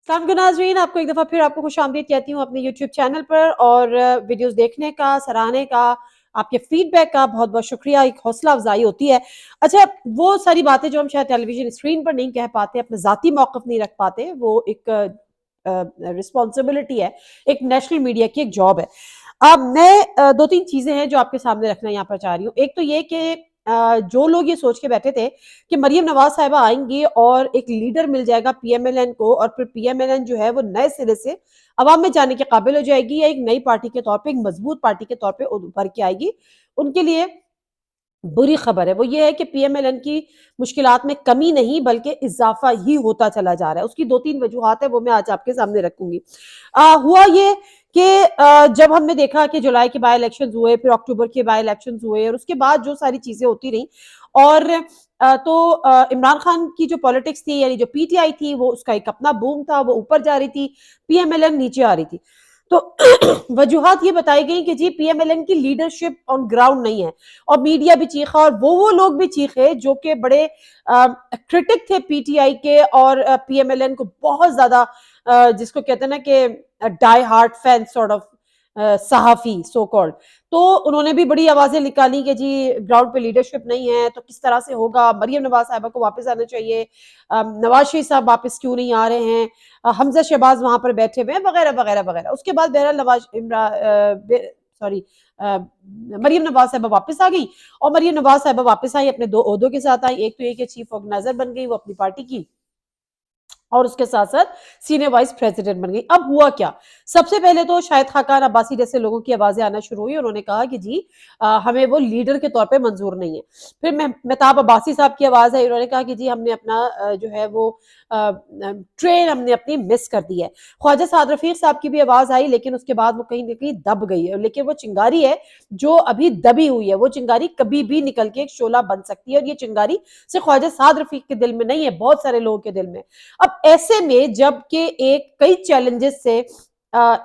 अस्सलाम वालेकुम नाज़रीन, आपको एक दफ़ा फिर आपको खुशामदीद कहती हूँ अपने यूट्यूब चैनल पर। और वीडियोस देखने का, सराहने का, आपके फीडबैक का बहुत बहुत शुक्रिया। एक हौसला अफजाई होती है। अच्छा, वो सारी बातें जो हम शायद टेलीविजन स्क्रीन पर नहीं कह पाते, अपना ज़ाती मौक़िफ़ नहीं रख पाते, वो एक रिस्पॉन्सिबिलिटी है, एक नेशनल मीडिया की एक जॉब है। अब मैं दो तीन चीज़ें हैं जो आपके सामने रखना यहाँ पर चाह रही हूँ। एक तो ये कि जो लोग ये सोच के बैठे थे कि मरियम नवाज साहिबा आएंगी और एक लीडर मिल जाएगा पीएमएलएन को, और फिर पीएमएलएन जो है वो नए सिरे से अवाम में जाने के काबिल हो जाएगी, या एक नई पार्टी के तौर पे, एक मजबूत पार्टी के तौर पे उभर के आएगी, उनके लिए बुरी खबर है। वो ये है कि पीएमएलएन की मुश्किलात में कमी नहीं बल्कि इजाफा ही होता चला जा रहा है। उसकी दो तीन वजूहात है, वो मैं आज आपके सामने रखूंगी। हुआ ये कि जब हमने देखा कि जुलाई के बाय इलेक्शंस हुए, फिर अक्टूबर के बाय इलेक्शंस हुए, और उसके बाद जो सारी चीजें होती रही, और इमरान खान की जो पॉलिटिक्स थी, यानी जो पीटीआई थी, वो उसका एक अपना बूम था, वो ऊपर जा रही थी, पीएमएलएन नीचे आ रही थी। तो वजूहात ये बताई गई कि जी पीएमएलएन की लीडरशिप ऑन ग्राउंड नहीं है, और मीडिया भी चीखा, और वो लोग भी चीखे जो कि बड़े क्रिटिक थे पीटीआई के, और पीएमएलएन को बहुत ज्यादा जिसको कहते हैं ना कि die hard fan sort of सहाफी सो कॉल्ड। तो उन्होंने भी बड़ी आवाजें निकाली कि जी ग्राउंड पे लीडरशिप नहीं है, तो किस तरह से होगा, मरियम नवाज साहिबा को वापस आना चाहिए, नवाज शरीफ साहब वापस क्यों नहीं आ रहे हैं, हमजा शहबाज वहां पर बैठे हुए हैं, वगैरह वगैरह वगैरह। उसके बाद बहरहाल नवाज सॉरी मरियम नवाज साहिबा वापस आ गई, और मरियम नवाज साहिबा वापस आई, अपने दो ओहदों के साथ आई। एक तो ये कि चीफ ऑर्गेनाइजर बन गई वो अपनी पार्टी की, और उसके साथ साथ सीनियर वाइस प्रेसिडेंट बन गई। अब हुआ क्या, सबसे पहले तो शाहिद खाकान अब्बासी जैसे लोगों की आवाजें आना शुरू हुई। उन्होंने कहा कि जी हमें वो लीडर के तौर पे मंजूर नहीं है। फिर मेहताब अब्बासी साहब की आवाज आई, उन्होंने कहा कि जी हमने अपना जो है वो ट्रेन हमने अपनी मिस कर दी है। ख्वाजा साद रफीक साहब की भी आवाज आई, लेकिन उसके बाद वो कहीं ना कहीं दब गई है। लेकिन वो चिंगारी है जो अभी दबी हुई है, वो चिंगारी कभी भी निकल के एक शोला बन सकती है, और ये चिंगारी सिर्फ ख्वाजा साद रफीक के दिल में नहीं है, बहुत सारे लोगों के दिल में। अब ऐसे में जबकि एक कई चैलेंजेस से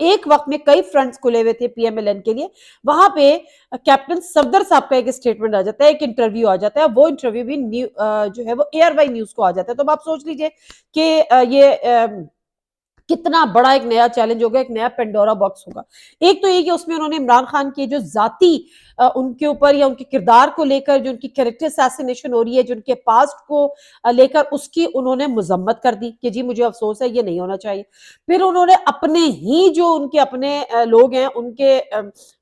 एक वक्त में कई फ्रंट्स खुले हुए थे पीएमएलएन के लिए, वहां पे कैप्टन सफदर साहब का एक स्टेटमेंट आ जाता है, एक इंटरव्यू आ जाता है, वो इंटरव्यू भी जो है वो एयर वाई न्यूज को आ जाता है। तो अब आप सोच लीजिए कि ये कितना बड़ा एक नया चैलेंज होगा, एक नया पेंडोरा बॉक्स होगा। एक तो ये कि उसमें उन्होंने इमरान खान के जो जाती उनके ऊपर या उनके किरदार को लेकर जो उनकी कैरेक्टर असैसिनेशन हो रही है, जो उनके पास्ट को लेकर उसकी उन्होंने मजम्मत कर दी कि जी मुझे अफसोस है, ये नहीं होना चाहिए। फिर उन्होंने अपने ही जो उनके अपने लोग हैं उनके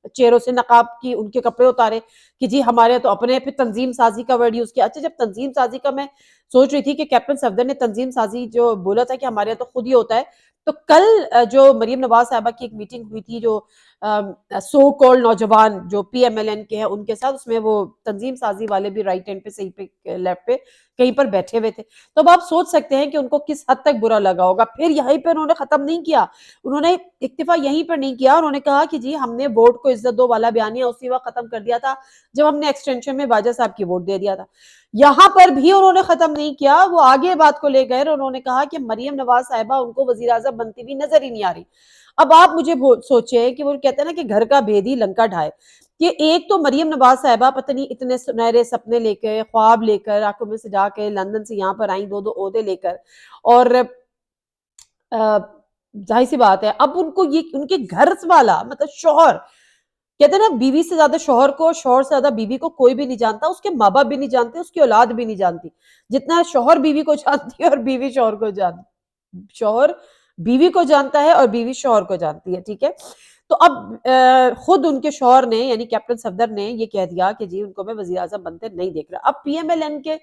चेहरों से नकाब की उनके कपड़े उतारे कि जी हमारे तो अपने, फिर तंजीम साजी का वर्ड यूज किया। अच्छा, जब तंजीम साजी का मैं सोच रही थी कि कैप्टन सफदर ने तंजीम साजी जो बोला था कि हमारे यहाँ तो खुद ही होता है, तो कल जो मरियम नवाज साहबा की एक मीटिंग हुई थी, जो सो कॉल्ड नौजवान जो पीएमएलएन के हैं उनके साथ, उसमें वो तंजीम साजी वाले भी राइट हैंड पे, सही पे, लेफ्ट पे कहीं पर बैठे हुए थे। तो अब आप सोच सकते हैं कि उनको किस हद तक बुरा लगा होगा। फिर यहीं पर उन्होंने खत्म नहीं किया, उन्होंने इक्तिफा यहीं पर नहीं किया, उन्होंने कहा कि जी हमने वोट को इज्जत दो वाला बयानिया उसी वक्त खत्म कर दिया था जब हमने एक्सटेंशन में वाजा साहब की वोट दे दिया था। यहां पर भी उन्होंने खत्म नहीं किया, वो आगे बात को ले गए, उन्होंने कहा कि मरियम नवाज साहिबा उनको वजीर आजम बनती हुई नजर ही नहीं आ रही। अब आप मुझे सोचे कि वो कहते हैं ना कि घर का भेदी लंका ढाए, कि एक तो मरियम नवाज साहिबा पता नहीं इतने सुनहरे सपने लेकर, ख्वाब लेकर, आंखों में सजा के लंदन से यहाँ पर आई, दो दो ओहदे लेकर, और जाहिर सी बात है अब उनको ये उनके घर वाला मतलब शौहर, कहते हैं ना बीवी से ज्यादा शौहर को, शौहर से ज्यादा बीवी को कोई भी नहीं जानता, उसके माँ बाप भी नहीं जानते, उसकी औलाद भी नहीं जानती जितना शौहर बीवी को जानती है, और बीवी शौहर को शौहर बीवी को जानता है, और बीवी शौहर को जानती है। ठीक है, तो अब खुद उनके शौहर ने यानी कैप्टन सफदर ने ये कह दिया कि जी उनको मैं वजीर आजम बनते नहीं देख रहा। अब पीएमएलएन के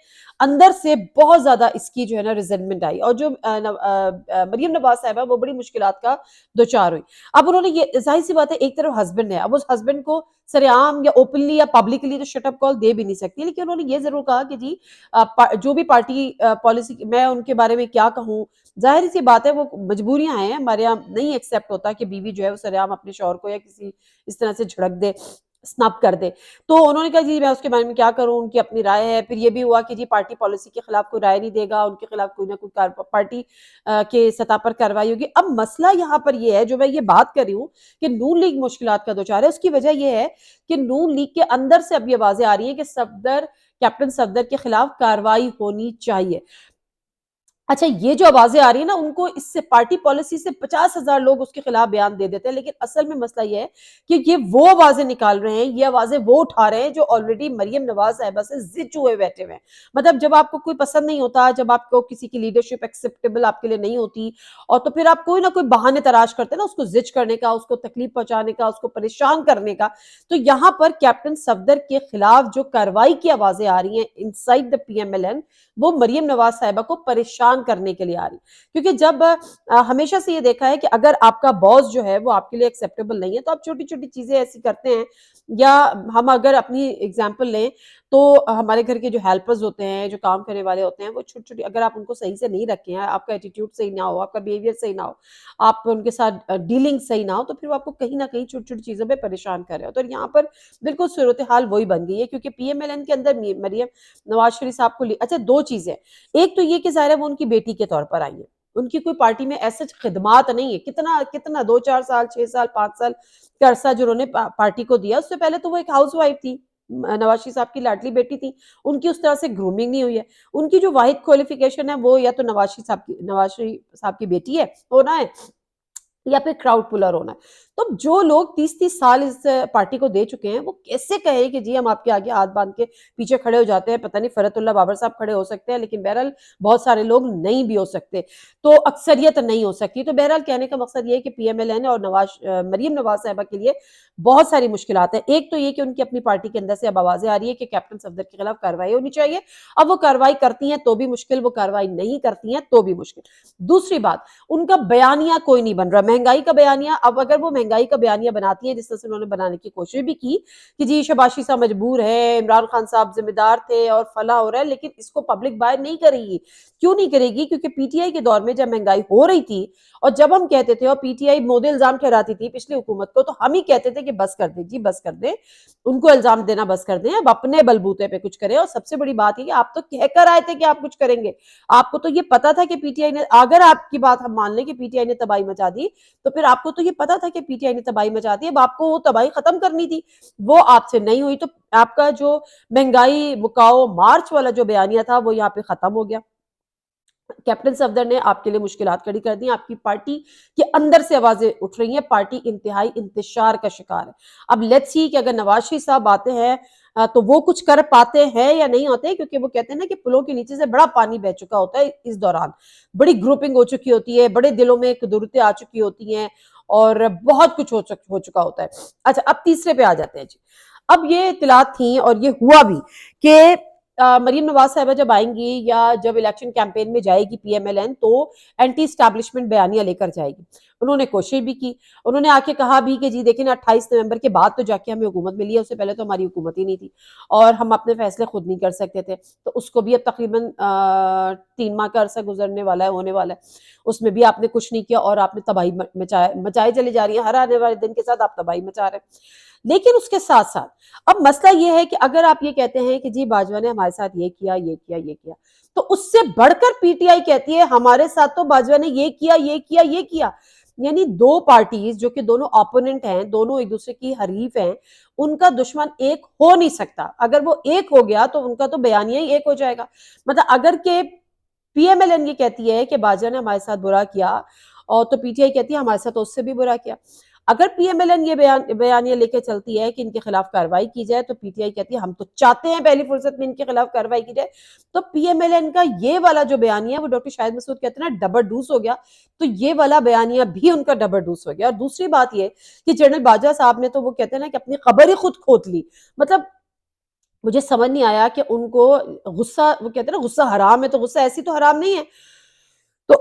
अंदर से बहुत ज्यादा इसकी जो है ना रिजेंटमेंट आई, और जो मरियम नवाज साहब है वो बड़ी मुश्किलात का दो चार हुई। अब उन्होंने ये, जाहिर सी बात है, एक तरफ हस्बैंड है, अब उस हस्बैंड को सरेआम या ओपनली या पब्लिकली तो शटअप कॉल दे भी नहीं सकती, लेकिन उन्होंने ये जरूर कहा कि जी जो भी पार्टी पॉलिसी, मैं उनके बारे में क्या कहूँ, जाहिर सी बात है वो मजबूरियां हैं, हमारे यहाँ नहीं एक्सेप्ट होता कि बीवी जो है वो सरेआम अपने शौहर को या किसी इस तरह से झड़क दे, स्नप कर दे। तो उन्होंने कहा जी मैं उसके बारे में क्या करूं, उनकी अपनी राय है। फिर ये भी हुआ कि जी पार्टी पॉलिसी के खिलाफ कोई राय नहीं देगा, उनके खिलाफ कोई ना कोई पार्टी के सतह पर कार्रवाई होगी। अब मसला यहाँ पर ये है, जो मैं ये बात कर रही हूँ कि नून लीग मुश्किलात का दोचार है, उसकी वजह यह है कि नून लीग के अंदर से अब ये आवाजें आ रही है कि सफदर, कैप्टन सफदर के खिलाफ कार्रवाई होनी चाहिए। اچھا یہ جو آوازیں آ رہی ہیں نا، ان کو اس سے پارٹی پالیسی سے 50,000 لوگ اس کے خلاف بیان دے دیتے ہیں، لیکن اصل میں مسئلہ یہ ہے کہ یہ وہ آوازیں نکال رہے ہیں، یہ آوازیں وہ اٹھا رہے ہیں جو آلریڈی مریم نواز صاحبہ سے زچ ہوئے بیٹھے ہوئے ہیں. مطلب جب آپ کو کوئی پسند نہیں ہوتا، جب آپ کو کسی کی لیڈرشپ ایکسیپٹیبل آپ کے لیے نہیں ہوتی، اور تو پھر آپ کوئی نہ کوئی بہانے تلاش کرتے ہیں نا اس کو زچ کرنے کا، اس کو تکلیف پہنچانے کا، اس کو پریشان کرنے کا. تو یہاں پر کیپٹن صفدر کے خلاف جو کارروائی کی آوازیں آ رہی ہیں انسائڈ دا پی ایم ایل این، وہ مریم نواز صاحبہ کو پریشان کرنے کے لیے آ رہی. کیونکہ جب ہمیشہ سے یہ دیکھا ہے کہ اگر آپ کا باس جو ہے وہ آپ کے لیے ایکسیپٹیبل نہیں ہے تو آپ چھوٹی چھوٹی چیزیں ایسی کرتے ہیں. یا ہم اگر اپنی اگزامپل لیں تو ہمارے گھر کے جو ہیلپرز ہوتے ہیں، جو کام کرنے والے ہوتے ہیں، وہ چھوٹی چھوٹی اگر آپ ان کو صحیح سے نہیں رکھے ہیں، آپ کا ایٹیٹیوڈ صحیح نہ ہو، آپ کا بیہیویئر صحیح نہ ہو، آپ ان کے ساتھ ڈیلنگ صحیح نہ ہو، تو پھر وہ آپ کو کہیں نہ کہیں چھوٹی چھوٹی چیزوں پہ پریشان کر رہے ہو. تو یہاں پر بالکل صورتحال وہی بن گئی ہے، کیونکہ پی ایم ایل این کے اندر مریم نواز شریف صاحب کو اچھا دو چیزیں. ایک تو یہ کہ ظاہر ہے وہ ان کی بیٹی کے طور پر آئی ہے، ان کی کوئی پارٹی میں ایسے خدمات نہیں ہے. کتنا کتنا 2-4 سال 6 سال 5 سال کا عرصہ جو انہوں نے پارٹی کو دیا. اس سے پہلے تو وہ ایک ہاؤس وائف تھی، نواز شریف صاحب کی لاڈلی بیٹی تھی، ان کی اس طرح سے گرومنگ نہیں ہوئی ہے. ان کی جو واحد کوالیفیکیشن ہے وہ یا تو نواز شریف صاحب کی بیٹی ہے ہونا ہے، یا پھر کراؤڈ پولر ہونا ہے. تو جو لوگ 30-30 سال اس پارٹی کو دے چکے ہیں، وہ کیسے کہیں کہ جی ہم آپ کے آگے ہاتھ باندھ کے پیچھے کھڑے ہو جاتے ہیں. پتہ نہیں فرت اللہ بابر صاحب کھڑے ہو سکتے ہیں، لیکن بہرحال بہت سارے لوگ نہیں بھی ہو سکتے، تو اکثریت نہیں ہو سکتی. تو بہرحال کہنے کا مقصد یہ ہے کہ پی ایم ایل این اور مریم نواز صاحبہ کے لیے بہت ساری مشکلات ہیں. ایک تو یہ کہ ان کی اپنی پارٹی کے اندر سے اب آوازیں آ رہی ہے کہ کیپٹن صفدر کے خلاف کارروائی ہونی چاہیے. اب وہ کارروائی کرتی ہیں تو بھی مشکل، وہ کارروائی نہیں کرتی ہیں تو بھی مشکل. دوسری بات، ان کا بیانیہ کوئی نہیں بن رہا. مہنگائی کا بیانیہ، اب اگر وہ مہنگائی کا بیانیہ بناتی ہیں جس طرح سے انہوں نے بنانے کی کوشش بھی کی کہ جی شہباز شریف صاحب مجبور ہے، عمران خان صاحب ذمہ دار تھے اور فلاں ہو رہا ہے، لیکن اس کو پبلک بائر نہیں کرے گی. کیوں نہیں کرے گی؟ کیونکہ پی ٹی آئی کے دور میں جب مہنگائی ہو رہی تھی اور جب ہم کہتے تھے، اور پی ٹی آئی مودے الزام ٹھہراتی تھی پچھلی حکومت کو، تو ہم ہی کہتے تھے کہ بس کر دیں جی، بس کر دیں، ان کو الزام دینا بس کر دیں، اب اپنے بلبوتے پہ کچھ کریں. اور سب سے بڑی بات یہ کہ آپ تو کہہ کر آئے تھے کہ آپ کچھ کریں گے. آپ کو تو یہ پتا تھا کہ پی ٹی آئی نے، اگر آپ کی بات ہم مان لیں کہ پی ٹی آئی نے تباہی مچا دی، تو پھر آپ کو تو یہ پتا تھا کہ پی ٹی آئی نے تباہی مچا دی. اب آپ کو وہ تباہی ختم کرنی تھی، وہ آپ سے نہیں ہوئی. تو آپ کا جو مہنگائی مکاؤ مارچ والا جو بیانیہ تھا وہ یہاں پہ ختم ہو گیا. کیپٹن صفدر نے آپ کے لیے مشکلات کھڑی کر دی. آپ کی پارٹی کے اندر سے آوازیں اٹھ رہی ہیں، پارٹی انتہائی انتشار کا شکار ہے. اب لیٹس سی کہ اگر نواز شریف صاحب آتے ہیں تو وہ کچھ کر پاتے ہیں یا نہیں آتے، کیونکہ وہ کہتے ہیں نا کہ پلوں کے نیچے سے بڑا پانی بہ چکا ہوتا ہے. اس دوران بڑی گروپنگ ہو چکی ہوتی ہے، بڑے دلوں میں قدرتیں آ چکی ہوتی ہیں، اور بہت کچھ ہو چکا ہوتا ہے. اچھا اب تیسرے پہ آ جاتے ہیں جی. اب یہ اطلاعات تھیں اور یہ ہوا بھی کہ مریم نواز صاحبہ جب آئیں گی یا جب الیکشن کیمپین میں جائے گی پی ایم ایل این، تو اینٹی اسٹیبلشمنٹ بیانیہ لے کر جائے گی. انہوں نے کوشش بھی کی، انہوں نے آ کے کہا بھی کہ جی دیکھیں نا 28 نومبر کے بعد تو جا کے ہمیں حکومت ملی ہے، اس سے پہلے تو ہماری حکومت ہی نہیں تھی اور ہم اپنے فیصلے خود نہیں کر سکتے تھے. تو اس کو بھی اب تقریباً 3 ماہ کا عرصہ گزرنے والا ہے، ہونے والا ہے. اس میں بھی آپ نے کچھ نہیں کیا اور آپ نے تباہی مچائے چلی جا رہی ہیں. ہر آنے والے دن کے ساتھ آپ تباہی مچا رہے ہیں. لیکن اس کے ساتھ ساتھ اب مسئلہ یہ ہے کہ اگر آپ یہ کہتے ہیں کہ جی باجوہ نے ہمارے ساتھ یہ کیا یہ کیا یہ کیا، تو اس سے بڑھ کر پی ٹی آئی کہتی ہے ہمارے ساتھ تو باجوہ نے یہ کیا یہ کیا یہ کیا. یعنی دو پارٹیز جو کہ دونوں اپوننٹ ہیں، دونوں ایک دوسرے کی حریف ہیں، ان کا دشمن ایک ہو نہیں سکتا. اگر وہ ایک ہو گیا تو ان کا تو بیانیہ ہی ایک ہو جائے گا. مطلب اگر کہ پی ایم ایل این یہ کہتی ہے کہ باجوہ نے ہمارے ساتھ برا کیا، اور تو پی ٹی آئی کہتی ہے ہمارے ساتھ اس سے بھی برا کیا. اگر پی ایم ایل این یہ بیانیہ لے کے چلتی ہے کہ ان کے خلاف کارروائی کی جائے، تو پی ٹی آئی کہتی ہے ہم تو چاہتے ہیں پہلی فرصت میں ان کے خلاف کارروائی کی جائے. تو پی ایم ایل این کا یہ والا جو بیانیہ ہے وہ ڈاکٹر شاہد مسعود کہتے ہیں نا ڈبل ڈوس ہو گیا. تو یہ والا بیانیہ بھی ان کا ڈبل ڈوس ہو گیا. اور دوسری بات یہ کہ جنرل باجوہ صاحب نے تو وہ کہتے ہیں نا کہ اپنی خبر ہی خود کھوت لی. مطلب مجھے سمجھ نہیں آیا کہ ان کو غصہ، وہ کہتے ہیں نا غصہ حرام ہے، تو غصہ ایسی تو حرام نہیں ہے. تو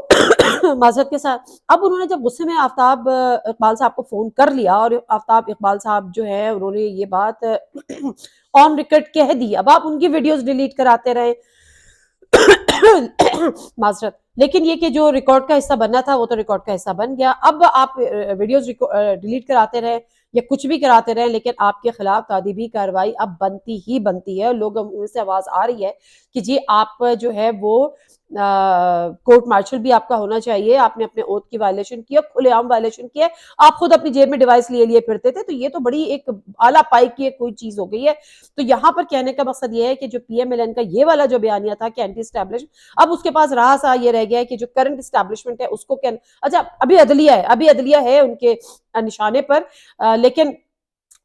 معذرت کے ساتھ اب انہوں نے جب غصے میں آفتاب اقبال صاحب کو فون کر لیا، اور آفتاب اقبال صاحب جو ہے انہوں نے یہ بات آن ریکارڈ کہہ دی. اب آپ ان کی ویڈیوز ڈیلیٹ کراتے رہے معذرت، لیکن یہ کہ جو ریکارڈ کا حصہ بننا تھا وہ تو ریکارڈ کا حصہ بن گیا. اب آپ ویڈیوز ڈیلیٹ کراتے رہے یا کچھ بھی کراتے رہے، لیکن آپ کے خلاف تعدیبی کارروائی اب بنتی ہی بنتی ہے. لوگوں سے آواز آ رہی ہے کہ جی آپ جو ہے وہ कोर्ट मार्शल भी आपका होना चाहिए, आपने अपने ओथ की वायलेशन की है, खुलेआम वायलेशन की है, आप खुद अपनी जेब में डिवाइस लिए लिए फिरते थे, तो ये तो बड़ी एक आला पाई की एक कोई चीज हो गई है। तो यहाँ पर कहने का मकसद ये है कि जो पीएमएलएन का ये वाला जो बयानिया था कि एंटी स्टैब्लिश, अब उसके पास रहा सा ये रह गया है कि जो करंट स्टैब्लिशमेंट है उसको क्या, अच्छा अभी अदलिया है उनके निशाने पर, लेकिन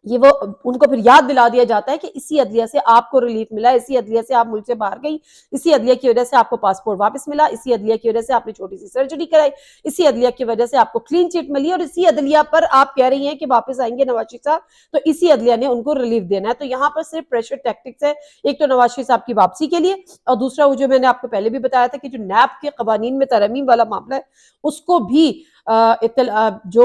ये वो उनको फिर याद दिला दिया जाता है कि इसी अदलिया से आपको रिलीफ मिला, इसी अदलिया से आप मुल्क से बाहर गई, इसी अदलिया की वजह से आपको पासपोर्ट वापस मिला, इसी अदलिया की वजह से आपने छोटी सी सर्जरी कराई, इसी अदलिया की वजह से आपको क्लीन चिट मिली, और इसी अदलिया पर आप कह रही हैं कि वापस आएंगे नवाज शरीफ साहब, तो इसी अदलिया ने उनको रिलीफ देना है। तो यहाँ पर सिर्फ प्रेशर टैक्टिक्स है, एक तो नवाज शरीफ साहब की वापसी के लिए, और दूसरा वो जो मैंने आपको पहले भी बताया था कि जो नैब के कवानीन में तरमीम वाला मामला है उसको भी जो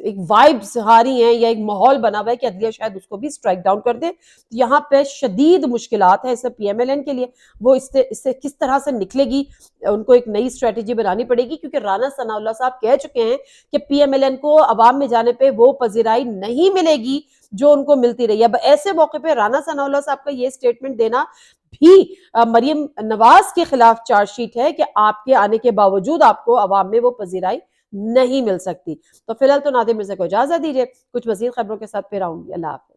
एक वाइब्स आ रही हैं या एक माहौल बना हुआ है कि अदलिया शायद उसको भी स्ट्राइक डाउन कर दे। यहाँ पे शदीद मुश्किलात है इसे पीएमएलएन के लिए, वो इससे किस तरह से निकलेगी, उनको एक नई स्ट्रेटेजी बनानी पड़ेगी, क्योंकि राना सनाउल्लाह साहब कह चुके हैं कि पीएमएलएन को अवाम में जाने पे वो पजीराई नहीं मिलेगी जो उनको मिलती रही है। अब ऐसे मौके पे राना सनाउल्लाह साहब का ये स्टेटमेंट देना भी मरियम नवाज के खिलाफ चार्जशीट है कि आपके आने के बावजूद आपको अवाम में वो पजीराई नहीं मिल सकती। तो फिलहाल तो नादिर मिर्जा को इजाजत दीजिए, कुछ मजीद खबरों के साथ फिर आऊंगी। अल्लाह हाफिज।